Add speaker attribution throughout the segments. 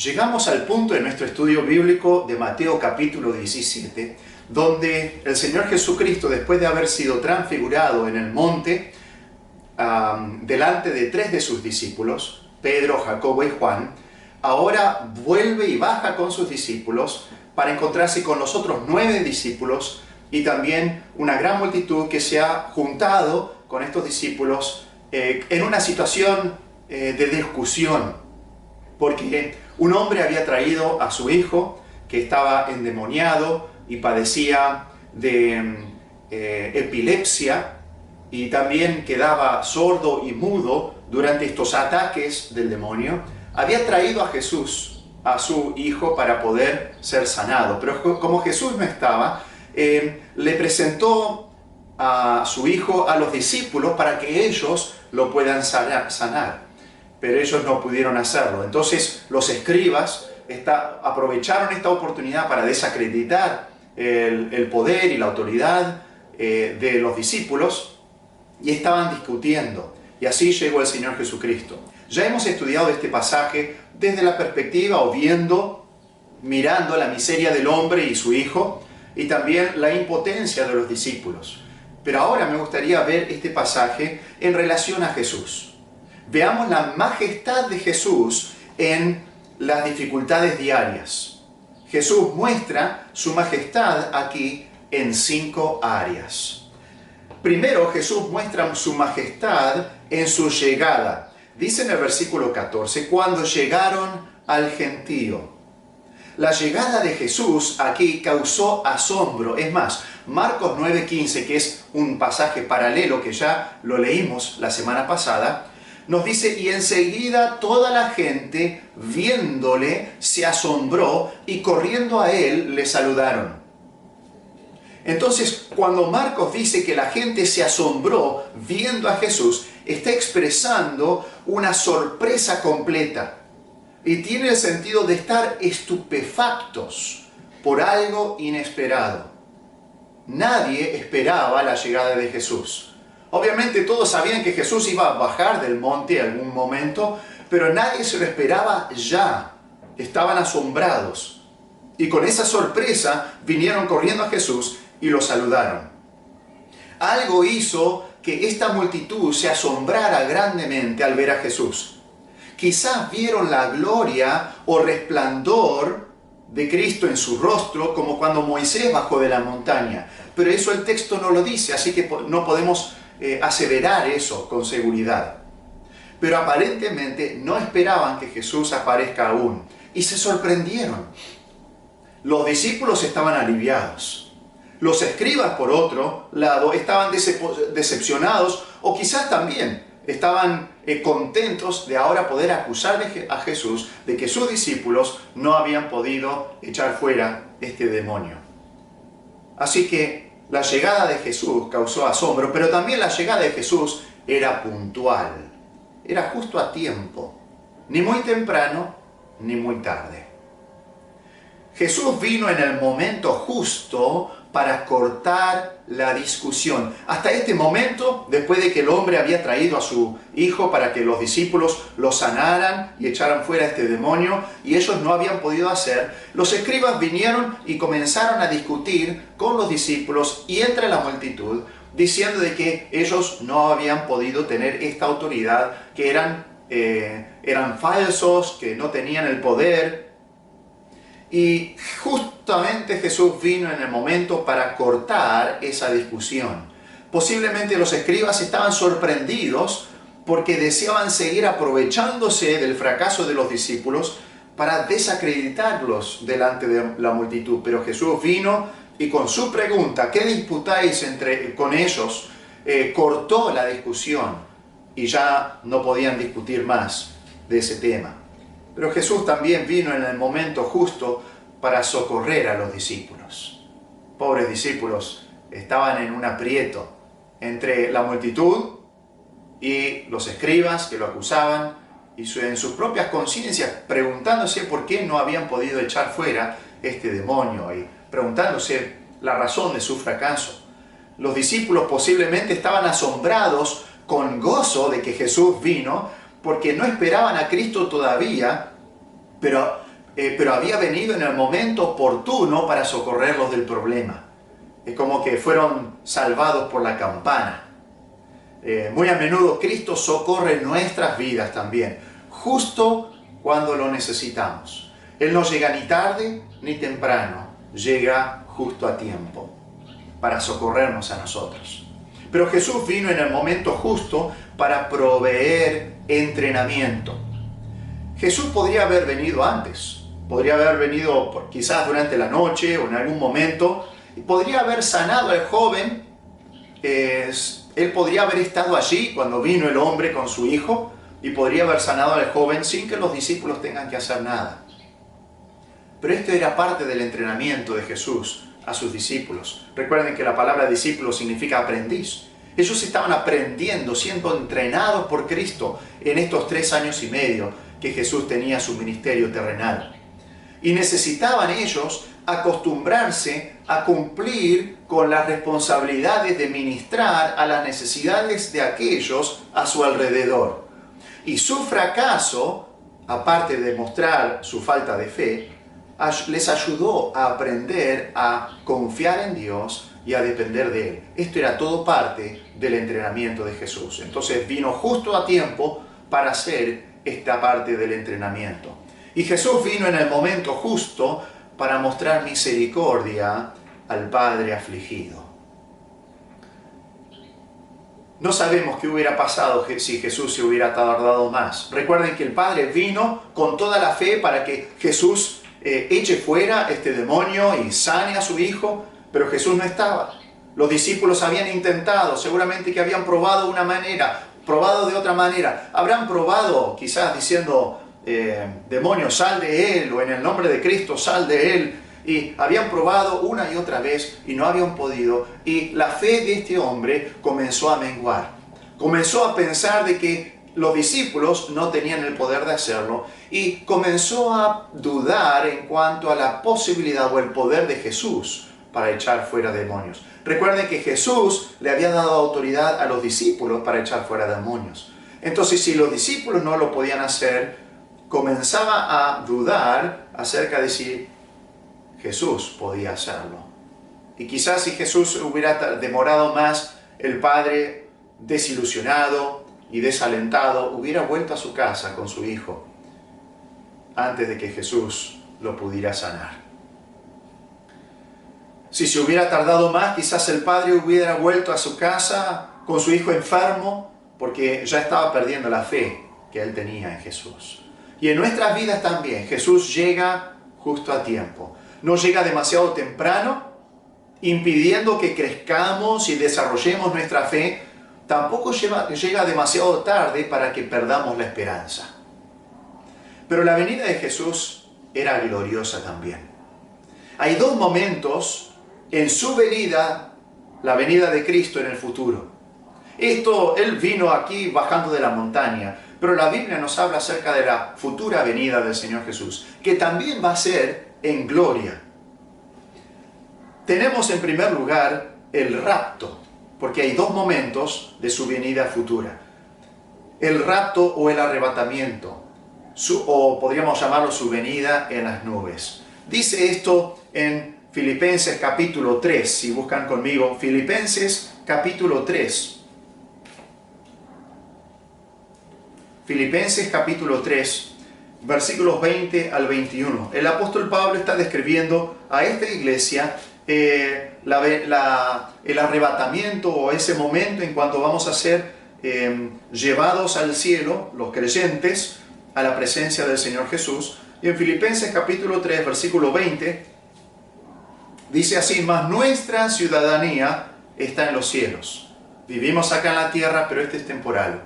Speaker 1: Llegamos al punto de nuestro estudio bíblico de Mateo capítulo 17, donde el Señor Jesucristo, después de haber sido transfigurado en el monte, delante de 3 de sus discípulos, Pedro, Jacobo y Juan, ahora vuelve y baja con sus discípulos para encontrarse con los otros 9 discípulos y también una gran multitud que se ha juntado con estos discípulos en una situación de discusión, porque un hombre había traído a su hijo que estaba endemoniado y padecía de epilepsia y también quedaba sordo y mudo durante estos ataques del demonio. Había traído a Jesús, a su hijo, para poder ser sanado, pero como Jesús no estaba, le presentó a su hijo a los discípulos para que ellos lo puedan sanar. Pero ellos no pudieron hacerlo. Entonces los escribas aprovecharon esta oportunidad para desacreditar el poder y la autoridad de los discípulos y estaban discutiendo. Y así llegó el Señor Jesucristo. Ya hemos estudiado este pasaje desde la perspectiva o mirando la miseria del hombre y su hijo y también la impotencia de los discípulos. Pero ahora me gustaría ver este pasaje en relación a Jesús. Veamos la majestad de Jesús en las dificultades diarias. Jesús muestra su majestad aquí en 5 áreas. Primero, Jesús muestra su majestad en su llegada. Dice en el versículo 14, cuando llegaron al gentío. La llegada de Jesús aquí causó asombro. Es más, Marcos 9:15, que es un pasaje paralelo que ya lo leímos la semana pasada, nos dice, y enseguida toda la gente, viéndole, se asombró y corriendo a él le saludaron. Entonces, cuando Marcos dice que la gente se asombró viendo a Jesús, está expresando una sorpresa completa. Y tiene el sentido de estar estupefactos por algo inesperado. Nadie esperaba la llegada de Jesús. Obviamente todos sabían que Jesús iba a bajar del monte en algún momento, pero nadie se lo esperaba ya. Estaban asombrados. Y con esa sorpresa vinieron corriendo a Jesús y lo saludaron. Algo hizo que esta multitud se asombrara grandemente al ver a Jesús. Quizás vieron la gloria o resplandor de Cristo en su rostro, como cuando Moisés bajó de la montaña. Pero eso el texto no lo dice, así que no podemos aseverar eso con seguridad. Pero aparentemente no esperaban que Jesús aparezca aún y se sorprendieron. Los discípulos estaban aliviados. Los escribas, por otro lado, estaban decepcionados o quizás también estaban contentos de ahora poder acusar a Jesús de que sus discípulos no habían podido echar fuera este demonio. Así que la llegada de Jesús causó asombro, pero también la llegada de Jesús era puntual. Era justo a tiempo. Ni muy temprano, ni muy tarde. Jesús vino en el momento justo para cortar la discusión. Hasta este momento, después de que el hombre había traído a su hijo para que los discípulos lo sanaran y echaran fuera este demonio, y ellos no habían podido hacer, los escribas vinieron y comenzaron a discutir con los discípulos y entre la multitud, diciendo de que ellos no habían podido tener esta autoridad, que eran falsos, que no tenían el poder. Y justamente Jesús vino en el momento para cortar esa discusión. Posiblemente los escribas estaban sorprendidos porque deseaban seguir aprovechándose del fracaso de los discípulos para desacreditarlos delante de la multitud. Pero Jesús vino y con su pregunta, ¿qué disputáis con ellos?, cortó la discusión y ya no podían discutir más de ese tema. Pero Jesús también vino en el momento justo para socorrer a los discípulos. Pobres discípulos, estaban en un aprieto entre la multitud y los escribas que lo acusaban y en sus propias conciencias preguntándose por qué no habían podido echar fuera este demonio y preguntándose la razón de su fracaso. Los discípulos posiblemente estaban asombrados con gozo de que Jesús vino porque no esperaban a Cristo todavía, pero pero había venido en el momento oportuno para socorrerlos del problema. Es como que fueron salvados por la campana. Muy a menudo Cristo socorre nuestras vidas también, justo cuando lo necesitamos. Él no llega ni tarde ni temprano, llega justo a tiempo para socorrernos a nosotros. Pero Jesús vino en el momento justo para proveer entrenamiento. Jesús podría haber venido antes, podría haber venido quizás durante la noche o en algún momento, y podría haber sanado al joven. Él podría haber estado allí cuando vino el hombre con su hijo y podría haber sanado al joven sin que los discípulos tengan que hacer nada. Pero esto era parte del entrenamiento de Jesús a sus discípulos. Recuerden que la palabra discípulo significa aprendiz. Ellos estaban aprendiendo, siendo entrenados por Cristo en estos 3 años y medio que Jesús tenía su ministerio terrenal. Y necesitaban ellos acostumbrarse a cumplir con las responsabilidades de ministrar a las necesidades de aquellos a su alrededor. Y su fracaso, aparte de mostrar su falta de fe, les ayudó a aprender a confiar en Dios y a depender de Él. Esto era todo parte del entrenamiento de Jesús. Entonces vino justo a tiempo para hacer esta parte del entrenamiento. Y Jesús vino en el momento justo para mostrar misericordia al Padre afligido. No sabemos qué hubiera pasado si Jesús se hubiera tardado más. Recuerden que el Padre vino con toda la fe para que Jesús eche fuera este demonio y sane a su hijo, pero Jesús no estaba. Los discípulos habían intentado, seguramente que habían probado una manera, probado de otra manera. Habrán probado quizás diciendo, demonio, sal de él, o en el nombre de Cristo, sal de él. Y habían probado una y otra vez y no habían podido. Y la fe de este hombre comenzó a menguar. Comenzó a pensar de que los discípulos no tenían el poder de hacerlo. Y comenzó a dudar en cuanto a la posibilidad o el poder de Jesús para echar fuera demonios. Recuerden que Jesús le había dado autoridad a los discípulos para echar fuera demonios. Entonces, si los discípulos no lo podían hacer, comenzaba a dudar acerca de si Jesús podía hacerlo. Y quizás si Jesús hubiera demorado más, el Padre, desilusionado y desalentado, hubiera vuelto a su casa con su hijo antes de que Jesús lo pudiera sanar. Si se hubiera tardado más, quizás el Padre hubiera vuelto a su casa con su hijo enfermo, porque ya estaba perdiendo la fe que él tenía en Jesús. Y en nuestras vidas también, Jesús llega justo a tiempo. No llega demasiado temprano, impidiendo que crezcamos y desarrollemos nuestra fe. Tampoco llega demasiado tarde para que perdamos la esperanza. Pero la venida de Jesús era gloriosa también. Hay 2 momentos en su venida, la venida de Cristo en el futuro. Él vino aquí bajando de la montaña, pero la Biblia nos habla acerca de la futura venida del Señor Jesús, que también va a ser en gloria. Tenemos en primer lugar el rapto, porque hay 2 momentos de su venida futura. El rapto o el arrebatamiento, o podríamos llamarlo su venida en las nubes. Dice esto en Filipenses capítulo 3, si buscan conmigo, Filipenses capítulo 3. Filipenses capítulo 3, versículos 20 al 21. El apóstol Pablo está describiendo a esta iglesia el arrebatamiento o ese momento en cuanto vamos a ser llevados al cielo, los creyentes, a la presencia del Señor Jesús. Y en Filipenses capítulo 3, versículo 20, dice así: mas nuestra ciudadanía está en los cielos. Vivimos acá en la tierra, pero este es temporal.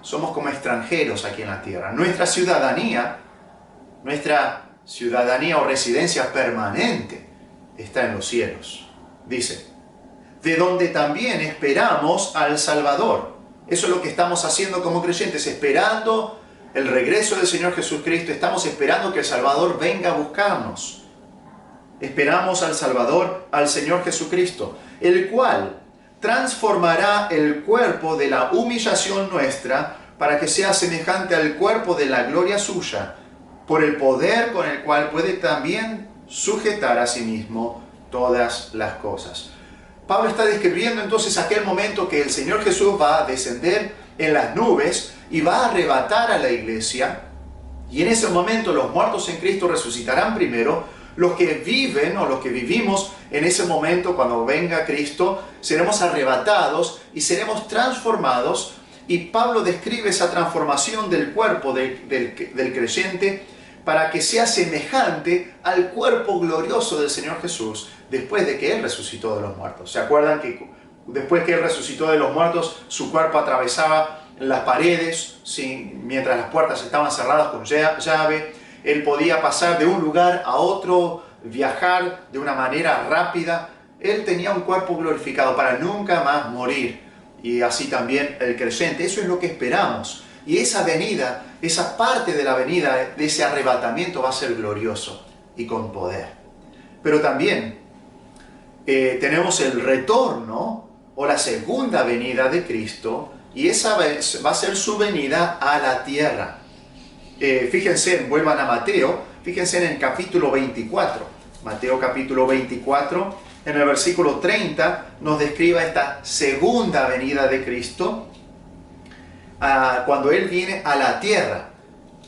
Speaker 1: Somos como extranjeros aquí en la tierra. Nuestra ciudadanía o residencia permanente está en los cielos. Dice, de donde también esperamos al Salvador. Eso es lo que estamos haciendo como creyentes, esperando el regreso del Señor Jesucristo. Estamos esperando que el Salvador venga a buscarnos. Esperamos al Salvador, al Señor Jesucristo, el cual transformará el cuerpo de la humillación nuestra para que sea semejante al cuerpo de la gloria suya, por el poder con el cual puede también sujetar a sí mismo todas las cosas. Pablo está describiendo entonces aquel momento que el Señor Jesús va a descender en las nubes y va a arrebatar a la iglesia, y en ese momento los muertos en Cristo resucitarán primero. Los que viven o los que vivimos en ese momento cuando venga Cristo, seremos arrebatados y seremos transformados, y Pablo describe esa transformación del cuerpo del creyente para que sea semejante al cuerpo glorioso del Señor Jesús después de que Él resucitó de los muertos. ¿Se acuerdan que después que Él resucitó de los muertos, su cuerpo atravesaba las paredes, ¿sí? Mientras las puertas estaban cerradas con llave? Él podía pasar de un lugar a otro, viajar de una manera rápida. Él tenía un cuerpo glorificado para nunca más morir. Y así también el creyente. Eso es lo que esperamos. Y esa venida, esa parte de la venida, de ese arrebatamiento va a ser glorioso y con poder. Pero también tenemos el retorno o la segunda venida de Cristo, y esa va a ser su venida a la tierra. Fíjense, vuelvan a Mateo, fíjense en el capítulo 24. Mateo capítulo 24, en el versículo 30, nos describe esta segunda venida de Cristo, cuando Él viene a la tierra.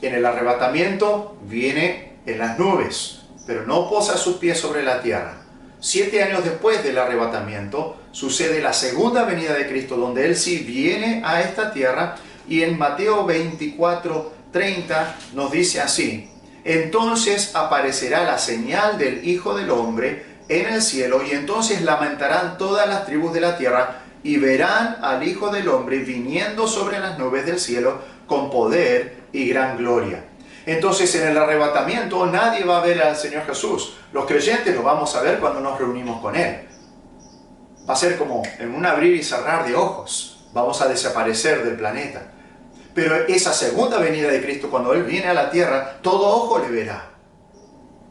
Speaker 1: En el arrebatamiento viene en las nubes, pero no posa sus pies sobre la tierra. 7 años después del arrebatamiento, sucede la segunda venida de Cristo, donde Él sí viene a esta tierra, y en Mateo 24, 30 nos dice así: entonces aparecerá la señal del Hijo del Hombre en el cielo, y entonces lamentarán todas las tribus de la tierra, y verán al Hijo del Hombre viniendo sobre las nubes del cielo con poder y gran gloria. Entonces en el arrebatamiento nadie va a ver al Señor Jesús. Los creyentes lo vamos a ver cuando nos reunimos con Él. Va a ser como en un abrir y cerrar de ojos. Vamos a desaparecer del planeta. Pero esa segunda venida de Cristo, cuando Él viene a la tierra, todo ojo le verá.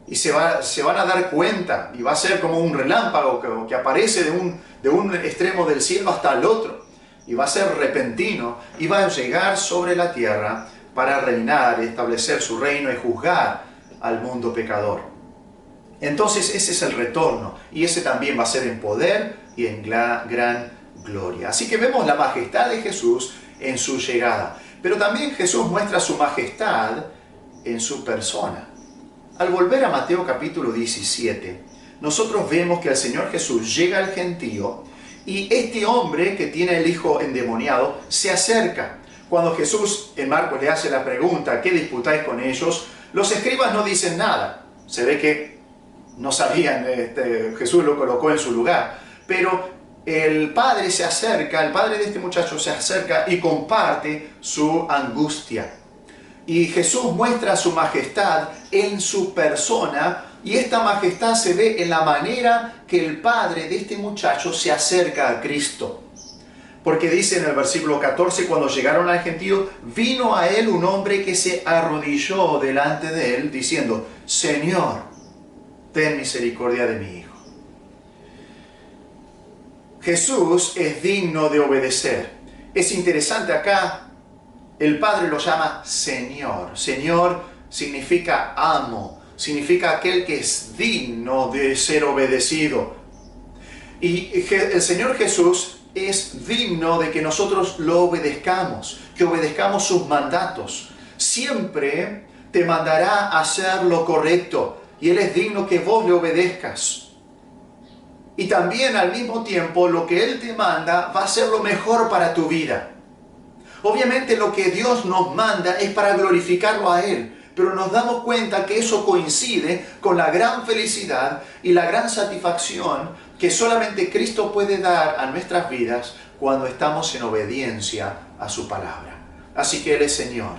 Speaker 1: Y se van a dar cuenta, y va a ser como un relámpago que aparece de un extremo del cielo hasta el otro. Y va a ser repentino, y va a llegar sobre la tierra para reinar, establecer su reino y juzgar al mundo pecador. Entonces ese es el retorno, y ese también va a ser en poder y en gran gloria. Así que vemos la majestad de Jesús en su llegada. Pero también Jesús muestra su majestad en su persona. Al volver a Mateo capítulo 17, nosotros vemos que el Señor Jesús llega al gentío, y este hombre que tiene el hijo endemoniado se acerca. Cuando Jesús en Marcos le hace la pregunta: ¿qué disputáis con ellos?, los escribas no dicen nada. Se ve que no sabían, Jesús lo colocó en su lugar. Pero el padre se acerca, el padre de este muchacho se acerca y comparte su angustia. Y Jesús muestra su majestad en su persona, y esta majestad se ve en la manera que el padre de este muchacho se acerca a Cristo. Porque dice en el versículo 14, cuando llegaron al gentío, vino a él un hombre que se arrodilló delante de él, diciendo: Señor, ten misericordia de mi hijo. Jesús es digno de obedecer. Es interesante acá, el Padre lo llama Señor. Señor significa amo, significa aquel que es digno de ser obedecido. Y el Señor Jesús es digno de que nosotros lo obedezcamos, que obedezcamos sus mandatos. Siempre te mandará a hacer lo correcto, y Él es digno que vos le obedezcas. Y también al mismo tiempo lo que Él te manda va a ser lo mejor para tu vida. Obviamente lo que Dios nos manda es para glorificarlo a Él, pero nos damos cuenta que eso coincide con la gran felicidad y la gran satisfacción que solamente Cristo puede dar a nuestras vidas cuando estamos en obediencia a su palabra. Así que Él es Señor,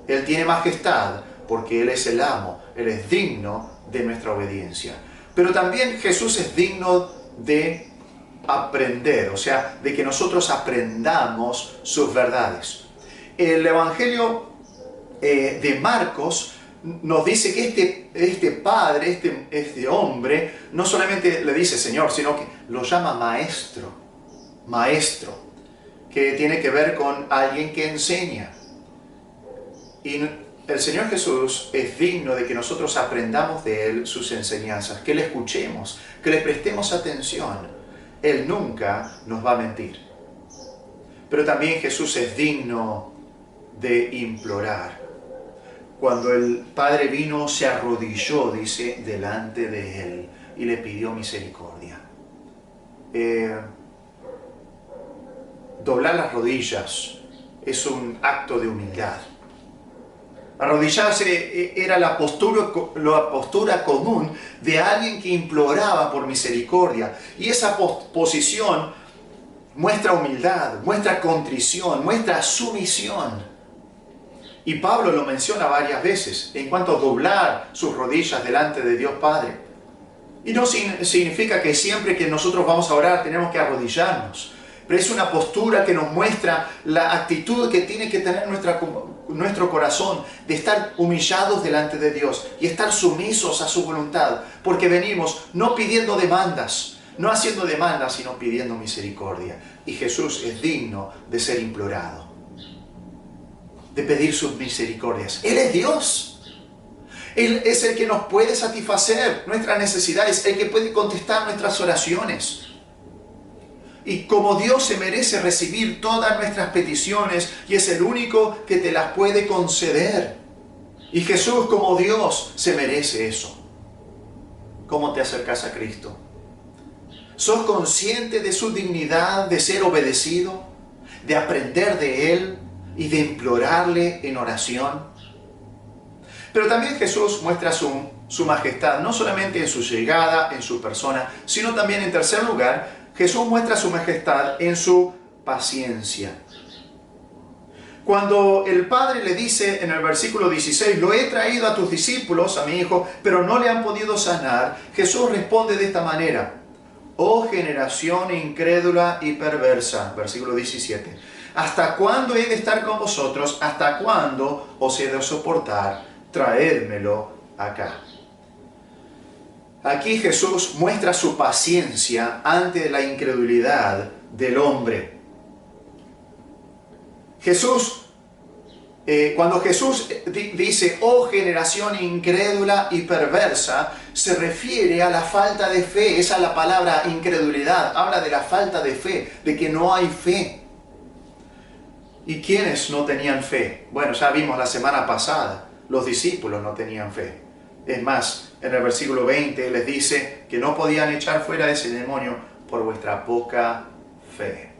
Speaker 1: Él tiene majestad porque Él es el amo, Él es digno de nuestra obediencia. Pero también Jesús es digno de aprender, o sea, de que nosotros aprendamos sus verdades. El Evangelio de Marcos nos dice que este padre, este hombre, no solamente le dice Señor, sino que lo llama maestro, que tiene que ver con alguien que enseña. Y el Señor Jesús es digno de que nosotros aprendamos de Él sus enseñanzas, que le escuchemos, que le prestemos atención. Él nunca nos va a mentir. Pero también Jesús es digno de implorar. Cuando el Padre vino, se arrodilló, dice, delante de Él y le pidió misericordia. Doblar las rodillas es un acto de humildad. Arrodillarse era la postura común de alguien que imploraba por misericordia. Y esa posición muestra humildad, muestra contrición, muestra sumisión. Y Pablo lo menciona varias veces en cuanto a doblar sus rodillas delante de Dios Padre. Y no significa que siempre que nosotros vamos a orar tenemos que arrodillarnos. Pero es una postura que nos muestra la actitud que tiene que tener nuestro corazón de estar humillados delante de Dios y estar sumisos a su voluntad. Porque venimos no pidiendo demandas, no haciendo demandas, sino pidiendo misericordia. Y Jesús es digno de ser implorado, de pedir sus misericordias. Él es Dios. Él es el que nos puede satisfacer nuestras necesidades, el que puede contestar nuestras oraciones. Y como Dios se merece recibir todas nuestras peticiones y es el único que te las puede conceder. Y Jesús como Dios se merece eso. ¿Cómo te acercas a Cristo? ¿Sos consciente de su dignidad de ser obedecido, de aprender de Él y de implorarle en oración? Pero también Jesús muestra su majestad, no solamente en su llegada, en su persona, sino también en tercer lugar, Jesús muestra su majestad en su paciencia. Cuando el Padre le dice en el versículo 16, lo he traído a tus discípulos, a mi hijo, pero no le han podido sanar, Jesús responde de esta manera, oh generación incrédula y perversa, versículo 17, ¿hasta cuándo he de estar con vosotros? ¿Hasta cuándo os he de soportar? Traédmelo acá. Aquí Jesús muestra su paciencia ante la incredulidad del hombre. Cuando Jesús dice, oh generación incrédula y perversa, se refiere a la falta de fe. Esa es la palabra incredulidad. Habla de la falta de fe, de que no hay fe. ¿Y quiénes no tenían fe? Bueno, ya vimos la semana pasada, los discípulos no tenían fe. Es más, en el versículo 20 les dice que no podían echar fuera ese demonio por vuestra poca fe.